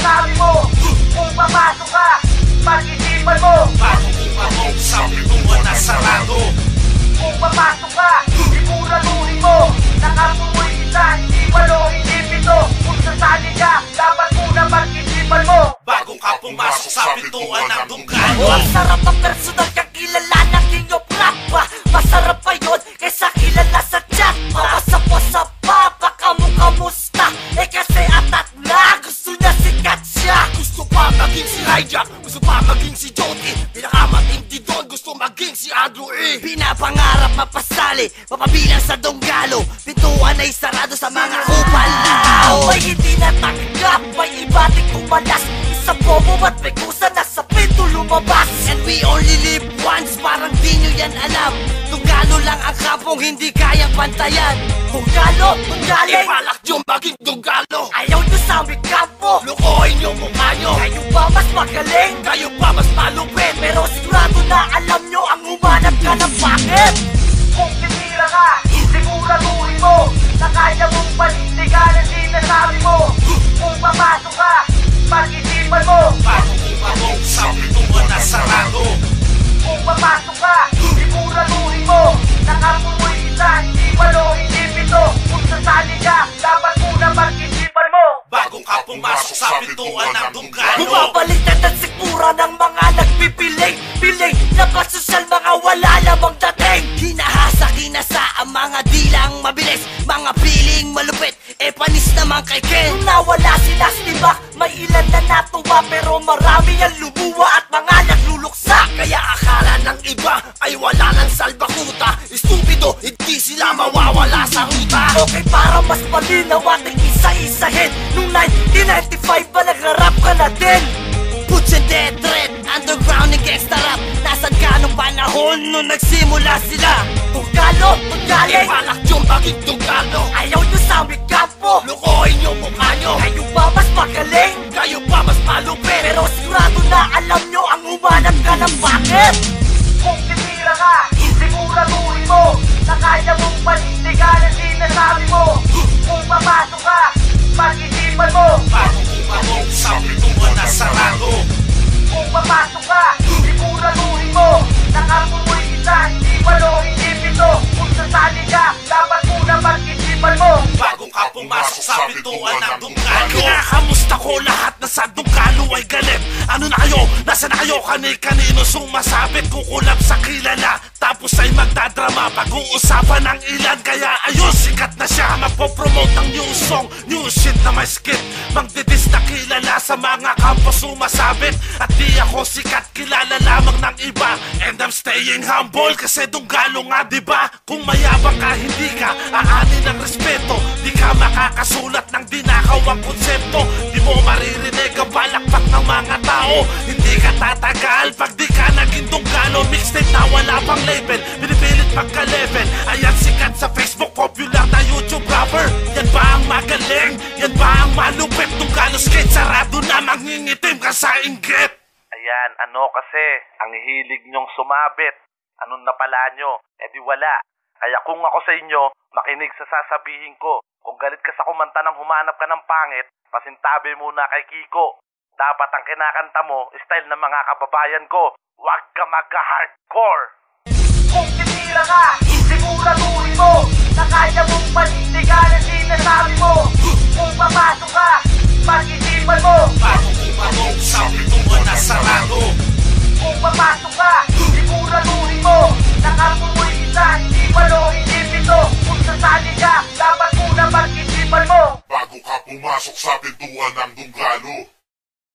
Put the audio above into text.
sinasabi mo. Kung papasok ka, pag-isipan mo. Bagong umabog sa pintuan na sarado. Kung papasok ka, siguraduhin mo. Nakapumoy isa, hindi walo, hindi pito. Kung sasali ka, dapat muna pag-isipan mo. Bago ka pumasok sa pintuan ng Dunggalo. Ang sarap ang personal kang kilala ng king of rap pa. Masarap pa yun kaysa kilala sa chat. Mawasa-wasa pa, baka mo kamusta. Eh kasi atat na, gusto niya sikat siya. Gusto pa maging si Hijack, gusto pa maging si Jody. Pinakamatindi doon, gusto maging si Andrew E. Pinapangarap mapasali, mapabilang sa Dunggalo. Pintuan ay sarado sa mga kupal na tao. May hindi natanggap, may ibating kumalas. Isang bobo at may kusa na sa pinto lumabas. And we only live once, parang di nyo yan alam. Dunggalo lang ang kampong hindi kayang pantayan. Dunggalo, Dunggaling, Ibalak nyo maging Dunggalo. ayaw nyo sa aming kampo. Lukohin nyo mukha nyo. Kayo ba mas magaling? Kayo pa mas malupit. Pero sigurado na alam nyo ang humanap ka ng bakit. Kung titira ka, siguraduhin mo na kaya mong panindigan ang sinasabi mo. Kung papasok ka, pag-isipan mo. Bagong umabog sa pintuan na sarado. Kung papasok ka, siguraduhin mo. Nakapumoy isa, hindi walo, hindi pito. Kung sasali ka, dapat muna pag-isipan mo. Bago ka pumasok sa pintuan ng Dunggalo. Bumabaliktad ang sikmura ng mga nagpipiling-piling na pasosyal, mga wala lamang dating. Hinahasa, kinasa ang mga dilang mabilis, mga piling malupit, panis naman kay Ken. Nung nawala sila Stibak, may ilan na natuwa, pero marami ang lumuwa at mga nagluluksa. Kaya akala ng iba ay wala ng salbakuta. Estupido, hindi sila mawawala sa ruta. Okay, para mas malinaw ating isa-isahin, nung 1995 ba nagrarap ka na din? Butch and Dead Threat, underground and gangsta rap. Nasaan ka nung panahon nung nagsimula sila? Dunggalo, Dunggaling, Ibalak nyo maging Dunggalo. ayaw nyo sa aming kampo. Lukohin nyo mukha nyo. Kayo ba mas magaling? Kayo pa mas malupit. Pero sigurado na alam nyo ang humanap ka ng bakit. Kung titira ka, siguraduhin mo na kaya mong panindigan ang sinasabi mo. Kung papasok ka, pag-isipan mo. Bagong umabog sa pintuan na sarado. Kung papasok ka, siguraduhin mo. Nakapumoy isa, hindi walo, hindi pito. Kung sasali ka, dapat muna pag-isipan mo. Bago ka pumasok sa pintuan ng Dunggalo. Kinakamusta ko lahat na sa Dunggalo ay galit. Ano na kayo? Nasa na kayo? Kani-kanino sumasabit? Kukulap sa kilala, tapos ay magdadrama. Pag-uusapan ng ilan, kaya ayun, sikat na siya. Magpo-promote ng new song, new shit na may skit. Magdidis na kilala sa mga campus sumasabit. At di ako sikat, kilala lamang ng iba. And I'm staying humble kasi Dunggalo nga, diba? Kung mayabang ka, hindi ka aani ng respeto. Di ka makakasulat ng dinakaw ang konsepto. Di mo maririnig ang balakpak ng mga tao. Hindi ka tatagal pag di ka naging Dunggalo. Mixtape na wala pang label, pinipilit pagka-level. Ayan sikat sa Facebook, popular na YouTube rapper. Yan ba ang magaling? Yan ba ang malupit? Dunggalo skate, sarado na, mangingitim ka sa inggit. Ayan, kasi, ang hilig nyong sumabit. Anong napala nyo? Di wala. Kaya kung ako sa inyo, makinig sa sasabihin ko. Kung galit ka sa kumanta ng humanap ka ng pangit, pasintabi muna kay Kiko. Dapat ang kinakanta mo, style ng mga kababayan ko. Huwag ka mag-hardcore. Kung titira ka, siguraduhin mo na kaya mong panindigan ang sinasabi mo. Kung papasok ka, pag-isipan mo. Bagong umabog sa pintuan na sarado.